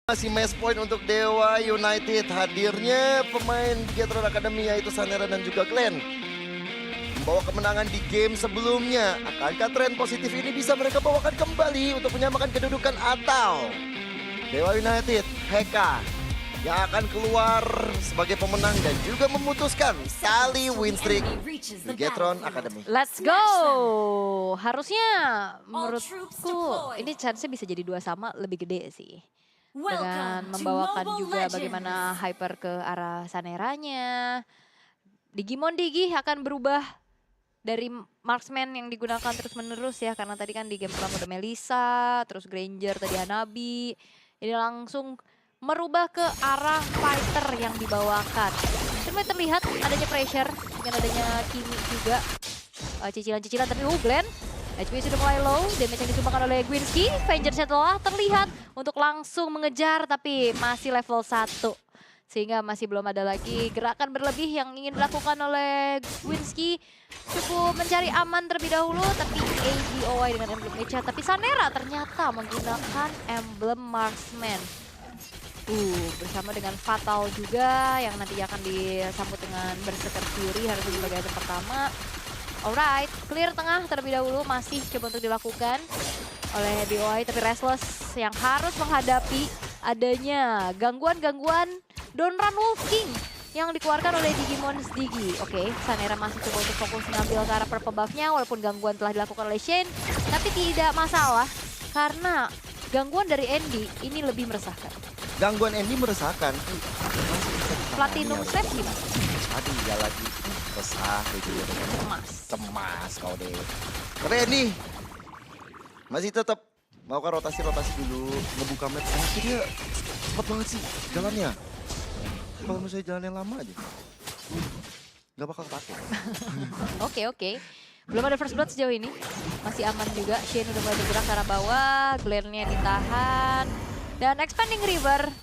Masih match point untuk Dewa United. Hadirnya pemain Bigetron Academy yaitu Sanera dan juga Glenn membawa kemenangan di game sebelumnya. Akankah tren positif ini bisa mereka bawakan kembali untuk menyamakan kedudukan atau Dewa United Heka yang akan keluar sebagai pemenang dan juga memutuskan tali win streak Bigetron Academy? Let's go! Harusnya menurutku ini chance-nya bisa jadi 2 sama lebih gede sih. Dengan membawakan juga bagaimana hyper ke arah Saneranya. Digimon Digi akan berubah dari marksman yang digunakan terus menerus ya. Karena tadi kan di game pertama udah Melissa, terus Granger, tadi Hanabi. Ini langsung merubah ke arah fighter yang dibawakan. Cuma terlihat adanya pressure, mungkin adanya Kimi juga. Cicilan-cicilan tapi Glenn. HP sudah mulai low, damage yang disumbangkan oleh Gwinsky. Vengeance telah terlihat untuk langsung mengejar tapi masih level 1. Sehingga masih belum ada lagi gerakan berlebih yang ingin dilakukan oleh Gwinsky. Cukup mencari aman terlebih dahulu tapi ADOI dengan emblem Echa. Tapi Sanera ternyata menggunakan emblem Marksman. Bersama dengan Fatal juga yang nanti akan disambut dengan Berserker Fury harus sebagai item pertama. Alright, clear tengah terlebih dahulu masih coba untuk dilakukan oleh DOI tapi Restless yang harus menghadapi adanya gangguan-gangguan Donran Wolf King yang dikeluarkan oleh Digimon Digi. Oke, Sanera masih coba untuk fokus mengambil ke arah purple buff-nya walaupun gangguan telah dilakukan oleh Shane. Tapi tidak masalah karena gangguan dari Andy ini lebih meresahkan. Gangguan Andy meresahkan. Platinum Slap gimana? Aduh, ya lagi resah gitu ya. Cemas kau deh. Keren nih. Masih tetap melakukan rotasi-rotasi dulu, ngebuka map. Tapi dia cepat banget sih jalannya. Kalau misalnya jalannya lama aja, nggak bakal pakai. Oke. Belum ada first blood sejauh ini. Masih aman juga. Shane udah mulai bergerak ke arah bawah. Glenn-nya ditahan. Dan Expanding River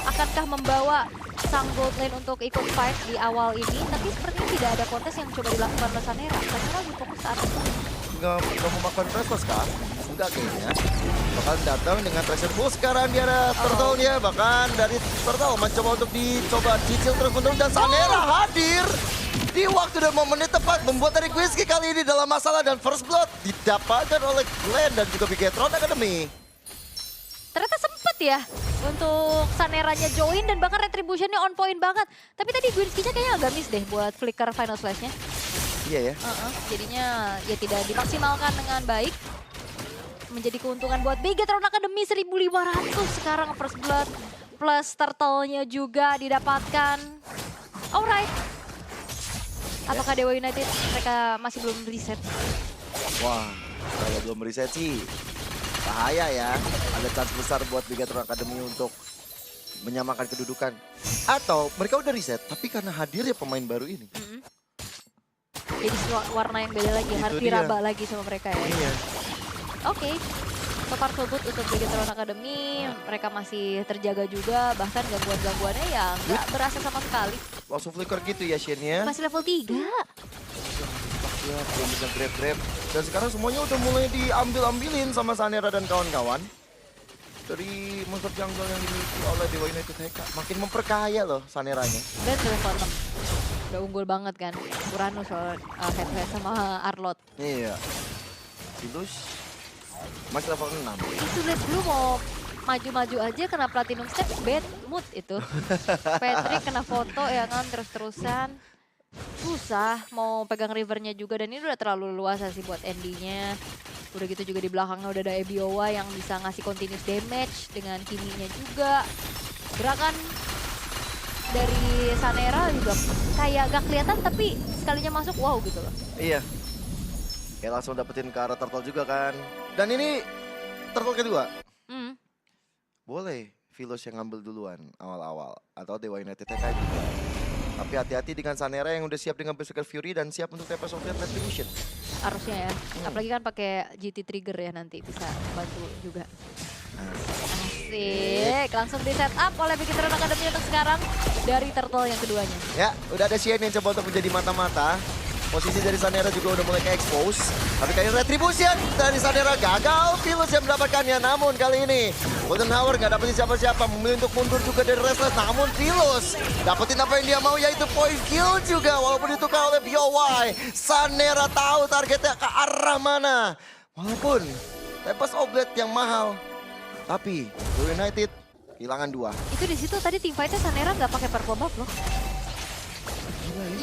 akankah membawa sang gold lane untuk ikut fight di awal ini? Tapi sepertinya tidak ada kontes yang coba dilakukan oleh Sanera. Sanera lebih fokus saat itu. Nggak memakan Restless kah? Enggak kayaknya. Bahkan datang dengan treasure full sekarang di arah Turtle-nya. Bahkan dari Turtle mencoba untuk dicoba cicil terus-menerus. Dan Sanera hadir di waktu dan momennya tepat. Membuat dari Gwinsky kali ini dalam masalah. Dan first blood didapatkan oleh Glenn dan juga Bigetron Academy. Ternyata sempet ya untuk Saneranya join dan bahkan retributionnya on point banget. Tapi tadi Gwinsky-nya kayaknya agak miss deh buat flicker final slash-nya. Iya ya. Jadinya ya tidak dimaksimalkan dengan baik. Menjadi keuntungan buat Bigetron Academy 1.500 sekarang first blood. Plus turtle-nya juga didapatkan. Alright. Apakah Dewa United mereka masih belum reset? Wah, kalau belum reset sih bahaya ya. Ada chance besar buat Bigetron Academy untuk menyamakan kedudukan. Atau mereka udah reset, tapi karena hadirnya pemain baru ini. Jadi warna yang beda lagi, harus diraba lagi sama mereka ya. Iya. Oke. So far so good untuk Bigetron Academy. Mereka masih terjaga juga, bahkan gangguan-gangguannya ya nggak berasa sama sekali. Langsung flicker gitu ya Shane-nya. Masih level 3. Ya, belum bisa grab-grab. Dan sekarang semuanya udah mulai diambil-ambilin sama Sanera dan kawan-kawan. Dari monster jungle yang dimiliki oleh Dewa United Heka. Makin memperkaya loh Saneranya. Dan level 6. Udah unggul banget kan. Uranus head-to-head sama Arlot. Iya. Silus masih level 6. Itu lihat dulu mau maju-maju aja kena platinum step, bad mood itu. Patrick kena foto ya kan terus-terusan. Susah mau pegang rivernya juga dan ini udah terlalu luas sih buat Andy-nya. Udah gitu juga di belakangnya udah ada Ebiowa yang bisa ngasih continuous damage dengan Kimi-nya juga. Gerakan dari Sanera juga kayak gak kelihatan tapi sekalinya masuk wow gitu loh. Iya. Kayak langsung dapetin ke arah Turtle juga kan. Dan ini Turtle kedua. Boleh Philos yang ngambil duluan awal-awal. Atau Dewa United TK juga. Tapi hati-hati dengan Sanera yang udah siap dengan Berserker Fury dan siap untuk TP Software Retribution. Harusnya ya. Apalagi kan pakai GT Trigger ya nanti bisa bantu juga. Asik. Langsung di setup oleh Bigetron Academy untuk sekarang dari Turtle yang keduanya. Ya, udah ada Shane yang coba untuk menjadi mata-mata. Posisi dari Sanera juga udah mulai ke-expose. Tapi kali ini Retribution dari Sanera gagal. Philus yang mendapatkannya. Namun kali ini Golden Hour nggak dapetin siapa-siapa. Memilih untuk mundur juga dari Restless. Namun Philus dapetin apa yang dia mau, yaitu point kill juga. Walaupun ditukar oleh BOY. Sanera tahu targetnya ke arah mana. Walaupun Tempest Oblate yang mahal. Tapi United kehilangan 2. Itu di situ tadi team fight-nya Sanera nggak pakai purple buff loh.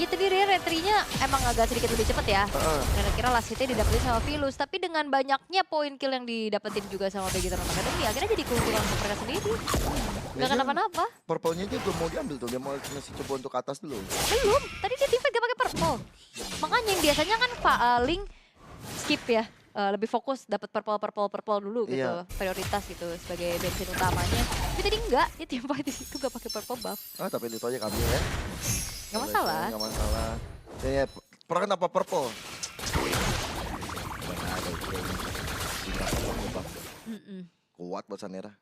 Iya tadi retrinya emang agak sedikit lebih cepat ya. Dan akhirnya last hit-nya didapetin sama Philus. Tapi dengan banyaknya poin kill yang didapetin juga sama Vegetarian Academy, akhirnya jadi keuntungan untuk mereka sendiri. Nggak kenapa-napa. Purple-nya dia belum mau diambil tuh. Dia mau masih coba untuk atas dulu. Belum, tadi dia team fight gak pakai purple. Makanya yang biasanya kan paling skip ya. Lebih fokus dapat purple dulu gitu. Iya. Prioritas gitu sebagai bensin utamanya. Tapi tadi enggak, dia team fight di situ gak pakai purple buff. Tapi itu aja kami ya. Gak masalah. Gak masalah. Ya, pernah kenapa purple? Kuat buat Sanera.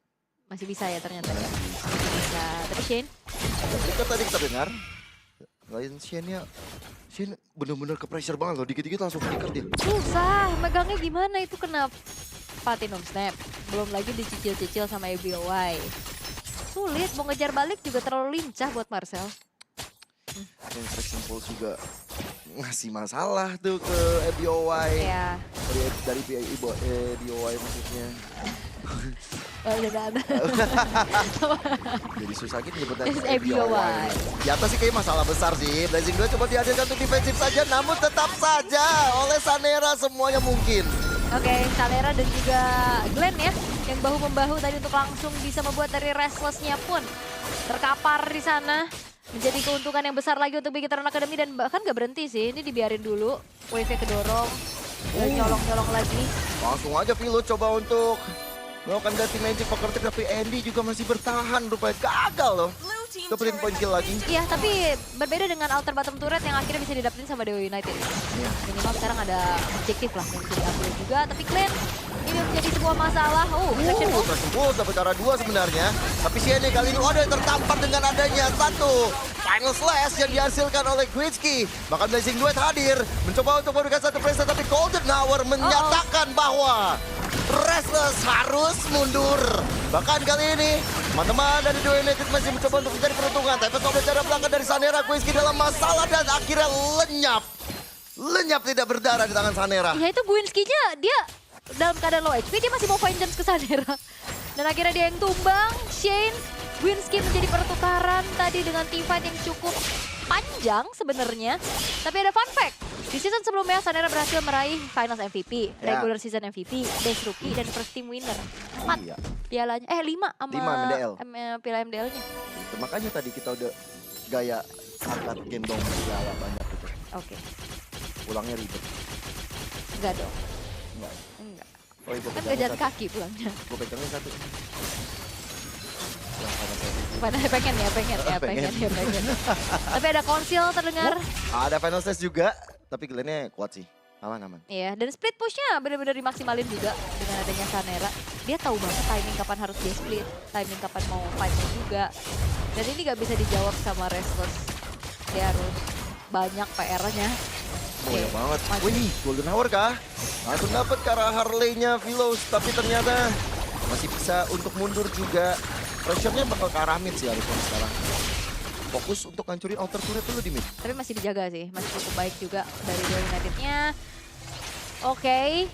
Masih bisa ya ternyata ya. Masih bisa. Tapi Shane? Ketika tadi kita dengar, lain Shane bener-bener ke pressure banget loh. Dikit-dikit langsung flicker dia. Susah, megangnya gimana itu kena Platinum Snap. Belum lagi dicicil-cicil sama ABOY. Sulit, mau ngejar balik juga terlalu lincah buat Marcel. Traction Pulse juga ngasih masalah tuh ke ABOY. Iya. Dari ABOY maksudnya. Oh, udah ada. Jadi susah gitu nyebutnya This ABOY. Di atas sih kayak masalah besar sih. Blazing 2 coba dihadirkan untuk defensif saja. Namun tetap saja oleh Sanera semuanya mungkin. Oke, Sanera dan juga Glenn ya. Yang bahu-membahu tadi untuk langsung bisa membuat dari Restless-nya pun terkapar di sana. Menjadi keuntungan yang besar lagi untuk Vegetarian Academy. Dan bahkan gak berhenti sih. Ini dibiarin dulu. Wave-nya kedorong. Nyolong-nyolong lagi. Langsung aja Philus coba untuk melakukan Dirty Magic Poker, tapi Andy juga masih bertahan rupanya. Gagal loh. Dapetin point kill lagi. Iya, tapi berbeda dengan Alter Bottom Turret yang akhirnya bisa didapetin sama Dewa United. Iya. Minimal sekarang ada objektif lah yang bisa diambil juga. Tapi Glenn, ini menjadi sebuah masalah. Traction Pulse. Traction Pulse dapat cara 2 sebenarnya. Tapi Shane kali ini ada yang tertampar dengan adanya satu Final Slash yang dihasilkan oleh Gwitski. Bahkan Blazing Duet hadir. Mencoba untuk memberikan satu pressure, tapi Golden Hour menyatakan bahwa Restless harus mundur. Bahkan kali ini, teman-teman dari Dewa United masih mencoba untuk mencari peruntungan. Tapi sobat cara belakang dari Sanera, Gwitski dalam masalah dan akhirnya lenyap. Lenyap tidak berdarah di tangan Sanera. Ya itu Gwinski-nya, dia dalam keadaan low HP, dia masih mau vengeance ke Sanera. Dan akhirnya dia yang tumbang, Shane, Gwinski menjadi pertukaran tadi dengan team fight yang cukup panjang sebenarnya. Tapi ada fun fact, di season sebelumnya Sanera berhasil meraih Finals MVP, Regular Season MVP, Best Rookie, dan First Team Winner. 4 pialanya, 5 sama 5 MDL. Piala MDL-nya. Makanya tadi kita udah gaya angkat gendong piala banyak gitu. Oke. Pulangnya ribet. Enggak dong. Enggak. Enggak. Oh, itu Kan gak jalan kaki pulangnya. Gue pegangnya satu. Pengen ya. Tapi ada konsil terdengar. Ada final stage juga, tapi Glenn-nya kuat sih. Aman. Iya, dan split push-nya benar-benar dimaksimalin juga dengan adanya Sanera. Dia tahu banget timing kapan harus dia split, timing kapan mau fight-nya juga. Dan ini gak bisa dijawab sama Restless. Dia harus banyak PR-nya. Banyak banget. Wih, Golden Hour kah? Langsung dapat ke arah Harley-nya Philus, tapi ternyata masih bisa untuk mundur juga. Pressure-nya bakal ke arah mid sih harusnya sekarang. Fokus untuk hancurin outer turret dulu di mid. Tapi masih dijaga sih, masih cukup baik juga dari Dewa United-nya. Oke,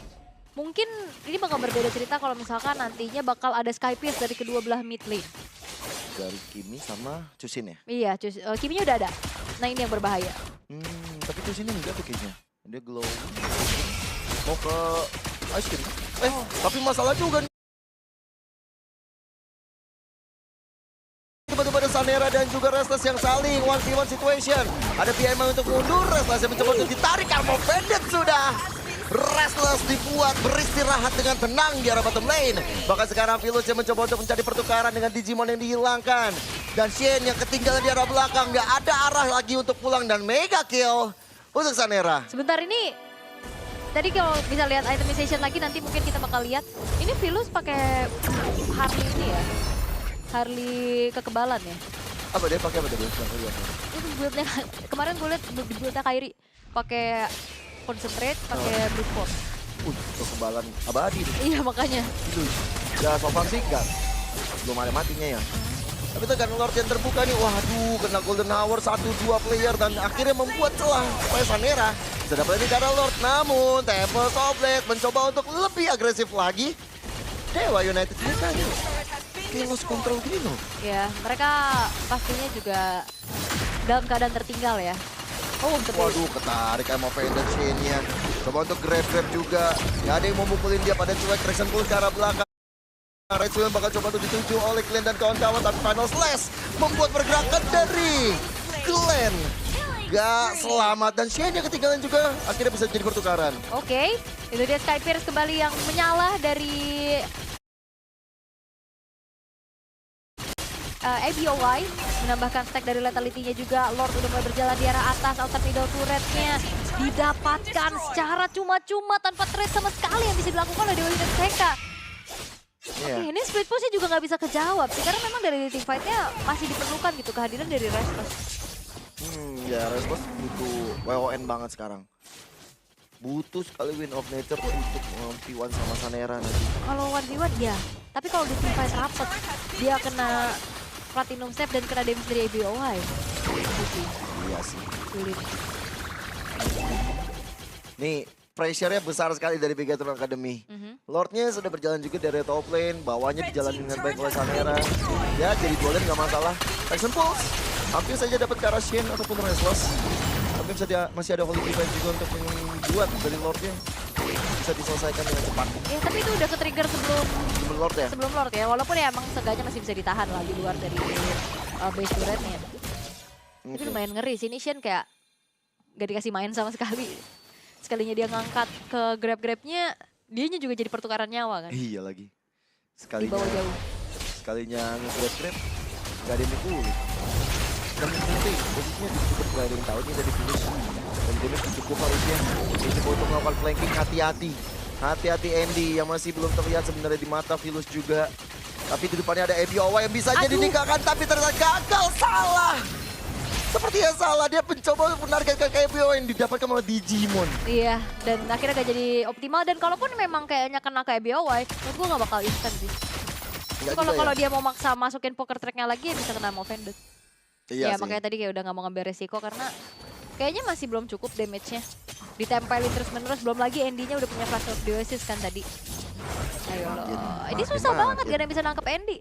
mungkin ini bakal berbeda cerita kalau misalkan nantinya bakal ada Sky Pierce dari kedua belah mid lane. Dari Kimi sama Chusin ya? Iya, Kimi-nya udah ada. Nah ini yang berbahaya. Tapi Chusin enggak tuh kayaknya. Dia glow. Mau ke Ice Cream. Tapi masalah juga nih. Tiba-tiba ada Sanera dan juga Restless yang saling 1v1 situation. Ada PMI untuk mundur, Restless yang mencoba untuk ditarik. Armor Bandit sudah. Restless dibuat beristirahat dengan tenang di arah bottom lane. Bahkan sekarang Philus yang mencoba untuk mencari pertukaran dengan Digimon yang dihilangkan. Dan Shane yang ketinggalan di arah belakang. Gak ada arah lagi untuk pulang dan mega kill untuk Sanera. Sebentar ini, tadi kalau bisa lihat itemization lagi nanti mungkin kita bakal lihat. Ini Philus pakai Harley ini ya. Harley kekebalan ya. Apa dia pakai apa tadi? Itu build-nya kemarin gue liat build-nya Kairi pakai concentrate, pakai brute force. Kekebalan abadi nih. Iya makanya. Itu. Ya so far sih enggak. Belum ada matinya ya. Tapi itu kan Lord yang terbuka nih. Waduh, kena Golden Hour 1-2 player dan akhirnya membuat celah supaya Sanera bisa dapat ini karena Lord. Namun Tempest of Blade mencoba untuk lebih agresif lagi. Dewa United ini tadi kayak lost control gini loh. Ya, mereka pastinya juga dalam keadaan tertinggal ya. Oh, tapi Waduh, ketarik sama Fender Chain-nya. Coba untuk grab-grab juga. Gak ada yang mau mukulin dia pada cuek. Rexen Pool ke arah belakang. Red William bakal coba untuk dituju oleh Glenn dan kawan-kawan. Tapi Final Slash membuat pergerakan dari Glenn. Gak selamat. Dan Shane yang ketinggalan juga akhirnya bisa jadi pertukaran. Oke, itu dia Sky Pierce kembali yang menyala dari ABOY, menambahkan stack dari lethality-nya juga. Lord udah mulai berjalan di arah atas, outer middle turret-nya didapatkan secara cuma-cuma tanpa trade sama sekali yang bisa dilakukan oleh Dewa United TK. Oke, ini split push-nya juga nggak bisa kejawab sih, karena memang dari team fight-nya masih diperlukan gitu kehadiran dari Restless. Ya Restless butuh WON banget sekarang. Butuh sekali Win of Nature untuk P1 sama Sanera nanti. Kalau 1v1 ya, tapi kalau di team fight rapet, dia kena Platinum Step dan kena damage dari ABOY. Gitu sih, Iya sih. sulit. Nih, pressure-nya besar sekali dari Bigatron Academy. Lordnya sudah berjalan juga dari top lane, bawahnya dijalani dengan baik oleh Sanera. Ya, jadi dual lane nggak masalah. Rexen Pulse, hampir saja dapat ke arah Shen ataupun Restless. Tapi masih ada Holy Defense juga untuk membuat dari Lordnya. Bisa diselesaikan dengan cepat. Ya, tapi itu udah ke-trigger sebelum Lord ya? sebelum Lord ya, walaupun ya emang seenggaknya masih bisa ditahan lah di luar dari base turretnya. Itu lumayan ngeri sih, ini Shen kayak gak dikasih main sama sekali. Sekalinya dia ngangkat ke grab-grabnya, dianya juga jadi pertukaran nyawa kan. Iya lagi. Di bawah jauh. Sekalinya nge-grab, gak ada yang dipulih. Dan nanti posisinya cukup gak ada yang tahu, dia dari finish. Dan damage cukup harusnya. Ini untuk melakukan flanking, hati-hati. Hati-hati Andy yang masih belum terlihat sebenarnya di mata Vilus juga. Tapi di depannya ada ABOY yang bisa jadi nikahkan, tapi ternyata gagal, salah. Sepertinya salah, dia mencoba menargetkan ke ABOY yang didapatkan oleh Digimon. Iya, dan akhirnya gak jadi optimal. Dan kalaupun memang kayaknya kena ke ABOY, menurut gue gak bakal instan sih. Kalau dia mau maksa masukin poker tracknya lagi, ya bisa kena Offended. Iya ya sih. makanya tadi kayak udah gak mau ngambil resiko karena kayaknya masih belum cukup damage-nya. Ditempelin terus-menerus, belum lagi Andy-nya udah punya Flash of Diosis kan tadi. Ayo loh, ini susah banget gak ada yang bisa nangkep Andy.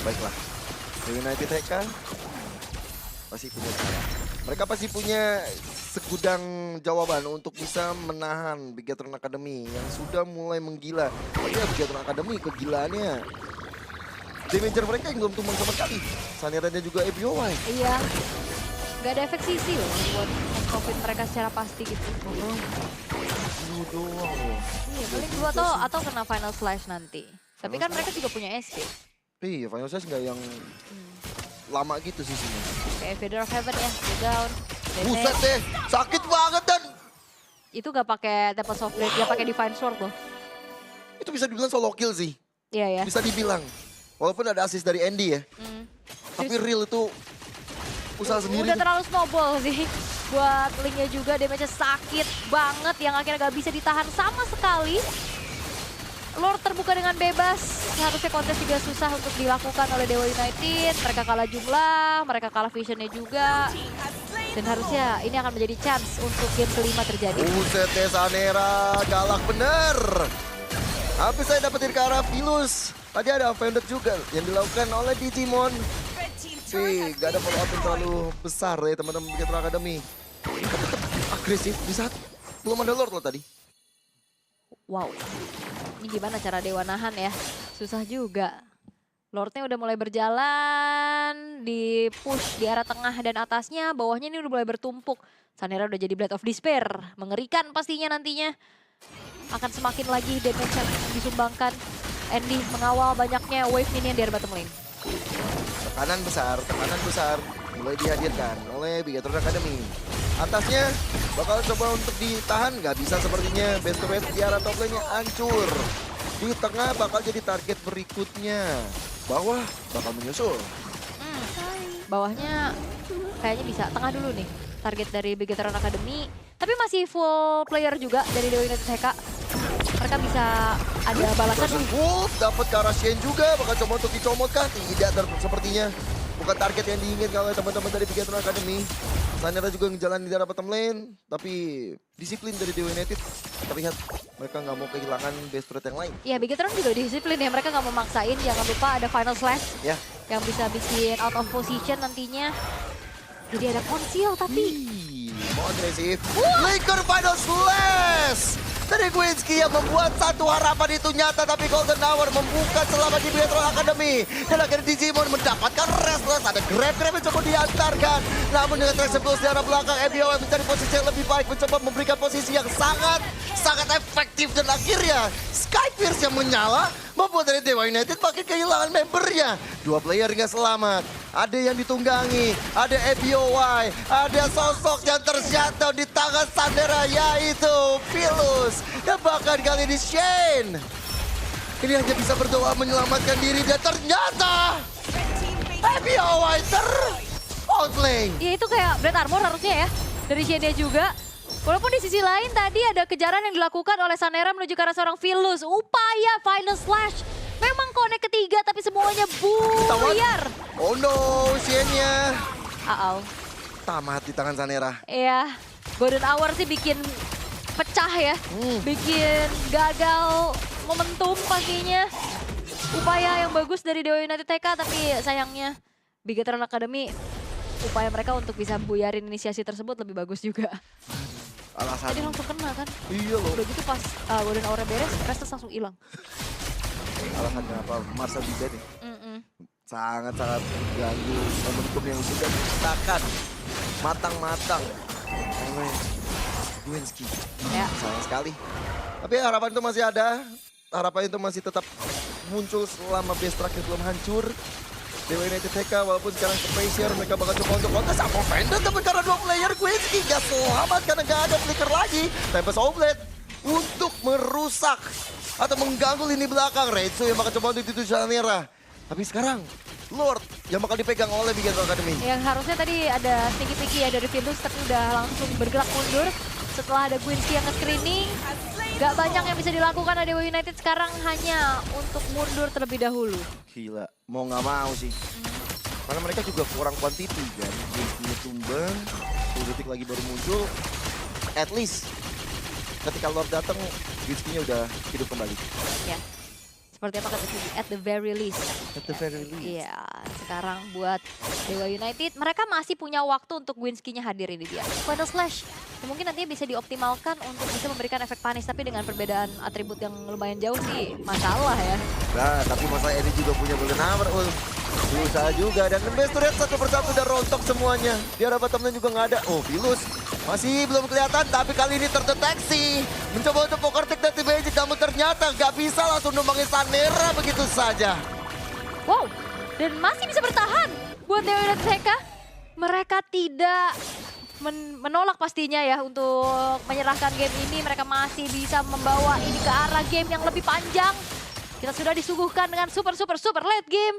Baiklah, United TK pasti punya cara. Mereka pasti punya segudang jawaban untuk bisa menahan Bigatron Academy yang sudah mulai menggila. Tapi ya Bigatron Academy kegilaannya. Damager mereka yang belum tumbang sama sekali. Sanera dan juga ABOY. Iya, gak ada efek sisi loh buat profit mereka secara pasti gitu. Lu doang loh. Iya, paling dua atau kena Final Slash nanti. Tapi kan mereka juga punya SP. Iya, Final Slash nggak yang lama gitu sih sini. Kayak Feather of Heaven ya, go down. Buset deh, sakit banget dan itu gak pakai Tempest of Blade, dia pakai Divine Sword loh. itu bisa dibilang solo kill sih. Iya ya. Bisa dibilang. Walaupun ada assist dari Andy ya. Tapi real itu usaha sendiri. Udah tuh. terlalu snowball sih. Buat Linknya juga damage-nya sakit banget yang akhirnya gak bisa ditahan sama sekali. Lord terbuka dengan bebas. Seharusnya kontes juga susah untuk dilakukan oleh Dewa United. Mereka kalah jumlah, mereka kalah visionnya juga. Dan harusnya ini akan menjadi chance untuk game kelima terjadi. Buset deh Sanera, galak bener. Habis saya dapetin ke arah Vilus. Tadi ada Offended juga yang dilakukan oleh Digimon. Sih, gak ada follow up yang terlalu besar ya teman-teman Bigatron Academy. Tapi tetap agresif di saat belum ada Lord loh tadi. Wow, ini gimana cara Dewa nahan ya? Susah juga. Lordnya udah mulai berjalan, di push di arah tengah dan atasnya, bawahnya ini udah mulai bertumpuk. Sanera udah jadi Blade of Despair, mengerikan pastinya nantinya. Akan semakin lagi damage yang disumbangkan. Andy mengawal banyaknya wave minion di area bottom lane. Tekanan besar mulai dihadirkan oleh Bigatron Academy. Atasnya bakal coba untuk ditahan, nggak bisa sepertinya. Best to best di arah top lane-nya hancur. Di tengah bakal jadi target berikutnya. Bawah bakal menyusul. Bawahnya kayaknya bisa. Tengah dulu nih target dari Bigetron Academy. Tapi masih full player juga dari Dewa United HK. Mereka bisa ada balasan. Wolf dapat ke arah Shen juga. Bakal coba untuk dicomot kah? Tidak, sepertinya. Bukan target yang diinginkan oleh teman-teman dari Bigetron Academy. Sanera juga ngejalan di daerah bottom lane. Tapi disiplin dari Dewa United. Kita lihat mereka nggak mau kehilangan base turret yang lain. Iya, Bigetron juga disiplin ya. Mereka nggak mau maksain. Jangan lupa ada final slash. Ya. Yang bisa bikin out of position nantinya. Jadi ada konsil tapi... Mau agresif. Flicker final slash dari Gwinsky yang membuat satu harapan itu nyata, tapi Golden Hour membuka celah bagi Bigetron Academy. Dan akhirnya Digimon mendapatkan restless. Ada grab-grab yang coba diantarkan. Namun dengan track sebelum di arah belakang, MBO mencari posisi yang lebih baik, mencoba memberikan posisi yang sangat efektif. Dan akhirnya Skypierce yang menyala membuat dari Dewa United makin kehilangan membernya. Dua player nggak selamat. Ada yang ditunggangi, ada EBOY, ada sosok yang terjatuh di tangan Sanera, yaitu Philus. Dan bahkan kali ini Shane. Ini hanya bisa berdoa menyelamatkan diri dan ternyata EBOY outlane. Ya itu kayak Blade Armor harusnya ya. Dari Shane juga. Walaupun di sisi lain tadi ada kejaran yang dilakukan oleh Sanera menuju ke arah seorang Philus. Upaya final slash. Memang connect ketiga tapi semuanya buyar. Oh no, Shen-nya. Tamat di tangan Sanera. Iya, Golden Hour sih bikin pecah ya. Bikin gagal momentum pastinya. Upaya yang bagus dari Dewa United TK tapi sayangnya Bigetron Academy upaya mereka untuk bisa buyarin inisiasi tersebut lebih bagus juga. Alasan. Tadi langsung kena kan? Iya loh. Udah gitu pas Golden Hour beres, Restless langsung hilang. Alasannya apa? Marcel Biga nih. Sangat-sangat ganggu momentum yang sudah diciptakan. Matang-matang. Oleh Gwinsky. Ya. Sayang sekali. Tapi harapan itu masih ada. Harapan itu masih tetap muncul selama base terakhir belum hancur. Dewa United TK walaupun sekarang ke pressure mereka bakal coba untuk kontes sama Vendor, tapi karena dua player Gwinsky gak selamat karena gak ada flicker lagi. Tempest Oblet untuk merusak atau mengganggu lini belakang. Reitsu yang bakal coba untuk dituju Sanera. Tapi sekarang Lord yang bakal dipegang oleh Bigetron Academy. Yang harusnya tadi ada sneaky-sneaky ya dari Philus tapi udah langsung bergerak mundur. Setelah ada Gwinsky yang nge-screening. Gak banyak yang bisa dilakukan oleh Dewa United sekarang hanya untuk mundur terlebih dahulu. Gila, mau gak mau sih. Karena mereka juga kurang quantity kan. Gwinsky tumbang, 10 detik lagi baru muncul. At least ketika Lord datang, Gwinsky-nya udah hidup kembali. Ya, seperti apa kata Sugi, at the very least. At the very least. Iya, sekarang buat Dewa United, mereka masih punya waktu untuk Gwinsky-nya hadir ini dia. Final Slash, ya mungkin nantinya bisa dioptimalkan untuk bisa memberikan efek panis, tapi dengan perbedaan atribut yang lumayan jauh sih, masalah ya. Nah, tapi masalah ini juga punya Golden Hammer, berusaha juga, dan base turret satu persatu udah rontok semuanya. Di arah bottom lane juga nggak ada. Oh, Philus masih belum kelihatan, tapi kali ini terdeteksi. Mencoba untuk poker take dari Magic, namun ternyata nggak bisa langsung numbangin Sanera begitu saja. Wow, dan masih bisa bertahan buat Dewa United TK. Mereka tidak menolak pastinya ya untuk menyerahkan game ini. Mereka masih bisa membawa ini ke arah game yang lebih panjang. Kita sudah disuguhkan dengan super late game.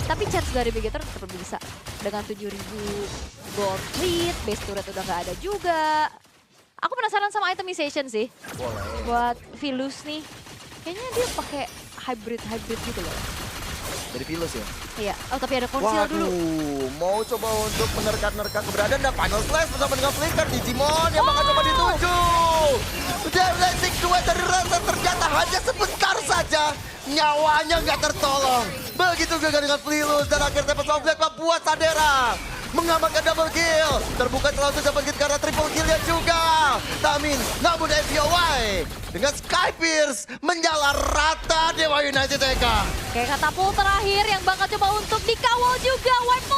Tapi chance dari Bigetron tetap bisa. Dengan 7.000 gold lead, base turret udah nggak ada juga. Aku penasaran sama itemization sih. Boleh. Buat Philus nih. Kayaknya dia pakai hybrid gitu loh. Dari Philus ya? Iya, oh tapi ada konsil dulu. Mau coba untuk menerka-nerka keberadaan dan final slash bersama dengan Flicker. Digimon yang bakal coba dituju. Udah Blessing 2 dari rasa ternyata hanya sebentar saja. Nyawanya nggak tertolong. Begitu juga dengan Philus dan akhirnya Tempest Oblet membuat Sanera mengamankan double kill. Terbuka selalu double kill karena triple killnya juga. Tamin, namun FBOY dengan Skypierce menyala rata Dewa United TK. Kayak katapult terakhir yang bakal coba untuk dikawal juga. White